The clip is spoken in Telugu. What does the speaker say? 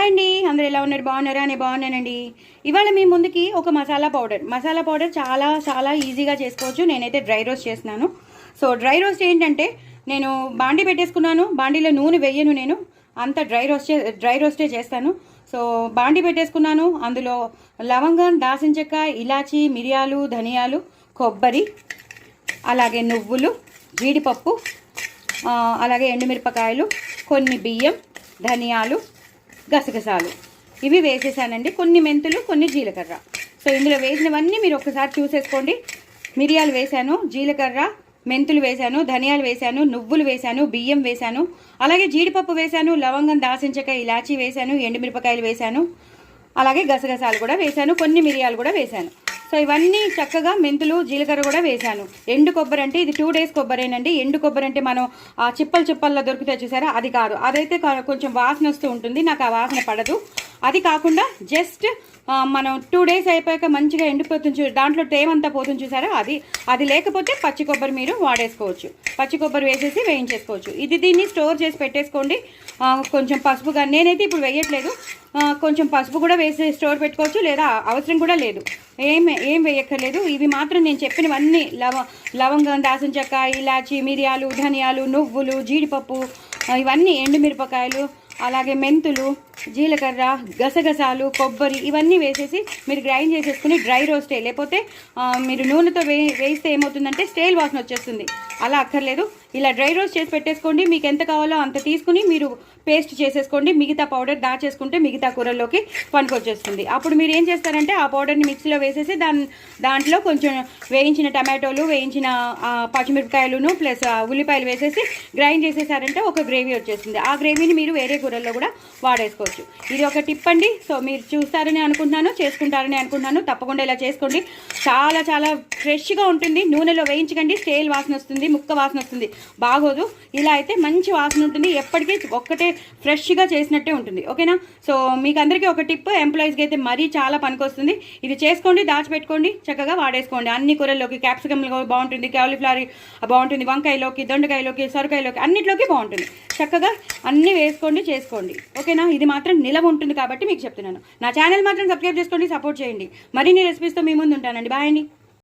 హాయ్ అండి, అందరూ ఎలా ఉన్నారు? బాగున్నారా? నేను బాగున్నానండి. ఇవాళ మీ ముందుకి ఒక మసాలా పౌడర్ చాలా చాలా ఈజీగా చేసుకోవచ్చు. నేనైతే డ్రై రోస్ట్ చేస్తున్నాను. సో డ్రై రోస్ట్ ఏంటంటే, నేను బాండీ పెట్టేసుకున్నాను. బాండీలో నూనె వేయను, నేను అంత డ్రై రోస్టే చేస్తాను. సో బాండీ పెట్టేసుకున్నాను. అందులో లవంగం, దాల్చిన చెక్క, ఇలాచి, మిరియాలు, ధనియాలు, కొబ్బరి, అలాగే నువ్వులు, జీడిపప్పు, అలాగే ఎండుమిరపకాయలు, కొన్ని బియ్యం, ధనియాలు, గసగసాలు ఇవి వేసేసానండి. కొన్ని మెంతులు, కొన్ని జీలకర్ర. సో ఇందులో వేసినవన్నీ మీరు ఒకసారి చూసేసుకోండి. మిరియాలు వేశాను, జీలకర్ర, మెంతులు వేశాను, ధనియాలు వేశాను, నువ్వులు వేశాను, బియ్యం వేశాను, అలాగే జీడిపప్పు వేశాను, లవంగం, దాల్చిన చెక్క, ఇలాచీ వేశాను, ఎండుమిరపకాయలు వేశాను, అలాగే గసగసాలు కూడా వేశాను, కొన్ని మిరియాలు కూడా వేశాను. సో ఇవన్నీ చక్కగా మెంతులు, జీలకర్ర కూడా వేశాను. ఎండు కొబ్బరి అంటే ఇది 2 days కొబ్బరేనండి. ఎండు కొబ్బరి అంటే మనం ఆ చిప్పల్లో దొరికితే చూసారా, అది కాదు. అదైతే కొంచెం వాసన వస్తూ ఉంటుంది, నాకు ఆ వాసన పడదు. అది కాకుండా జస్ట్ మనం 2 days అయిపోయాక మంచిగా ఎండిపోతుంది, దాంట్లో తేమంతా పోతుంది చూసారా, అది లేకపోతే పచ్చి కొబ్బరి మీరు వాడేసుకోవచ్చు. పచ్చి కొబ్బరి వేసేసి వేయించేసుకోవచ్చు. దీన్ని స్టోర్ చేసి పెట్టేసుకోండి. కొంచెం పసుపుగా, నేనైతే ఇప్పుడు వేయట్లేదు, కొంచెం పసుపు కూడా వేసి స్టోర్ పెట్టుకోవచ్చు, లేదా అవసరం కూడా లేదు, ఏం వేయక్కర్లేదు. ఇవి మాత్రం నేను చెప్పినవన్నీ లవంగం, దాల్చిన చెక్క, ఇలాచి, మిరియాలు, ధనియాలు, నువ్వులు, జీడిపప్పు, ఇవన్నీ ఎండుమిరపకాయలు, అలాగే మెంతులు, జీలకర్ర, గసగసాలు, కొబ్బరి, ఇవన్నీ వేసేసి మీరు గ్రైండ్ చేసేసుకుని డ్రై రోస్టే, లేకపోతే మీరు నూనెతో వేయిస్తే ఏమవుతుందంటే స్టేల్ వాసన వచ్చేస్తుంది. అలా అక్కర్లేదు, ఇలా డ్రై రోస్ట్ చేసి పెట్టేసుకోండి. మీకు ఎంత కావాలో అంత తీసుకుని మీరు పేస్ట్ చేసేసుకోండి. మిగతా పౌడర్ దాచేసుకుంటే మిగతా కూరల్లోకి పనికొచ్చేస్తుంది. అప్పుడు మీరు ఏం చేస్తారంటే ఆ పౌడర్ని మిక్సీలో వేసేసి దాంట్లో కొంచెం వేయించిన టమాటోలు, వేయించిన పచ్చిమిరపకాయలును ప్లస్ ఉల్లిపాయలు వేసేసి గ్రైండ్ చేసేసారంటే ఒక గ్రేవీ వచ్చేస్తుంది. ఆ గ్రేవీని మీరు వేరే కూరల్లో కూడా వాడేసుకోవచ్చు. ఇది ఒక టిప్ అండి. సో మీరు చూస్తారని అనుకుంటున్నాను, చేసుకుంటారని అనుకుంటున్నాను. తప్పకుండా ఇలా చేసుకోండి. చాలా చాలా ఫ్రెష్గా ఉంటుంది. నూనెలో వేయించకండి, స్టేల్ వాసన వస్తుంది, ముక్క వాసన వస్తుంది, బాగోదు. ఇలా అయితే మంచి వాసన ఉంటుంది, ఎప్పటికీ ఒక్కటే ఫ్రెష్గా చేసినట్టే ఉంటుంది. ఓకేనా? సో మీకు అందరికీ ఒక టిప్, ఎంప్లాయీస్కి అయితే మరీ చాలా పనికొస్తుంది. ఇది చేసుకోండి, దాచిపెట్టుకోండి, చక్కగా వాడేసుకోండి. అన్ని కూరల్లోకి, క్యాప్సికమ్లో బాగుంటుంది, కాలీఫ్లవర్ బాగుంటుంది, వంకాయలోకి, దొండకాయలోకి, సొరకాయలోకి, అన్నిట్లోకి బాగుంటుంది. చక్కగా అన్నీ వేసుకోండి, చేసుకోండి. ఓకేనా? ఇది మాత్రం నిలవ ఉంటుంది కాబట్టి మీకు చెప్తున్నాను. నా ఛానల్ మాత్రం సబ్స్క్రైబ్ చేసుకోండి, సపోర్ట్ చేయండి. మరిన్ని రెసిపీస్తో మీ ముందు ఉంటానండి. బాయ్ అండి.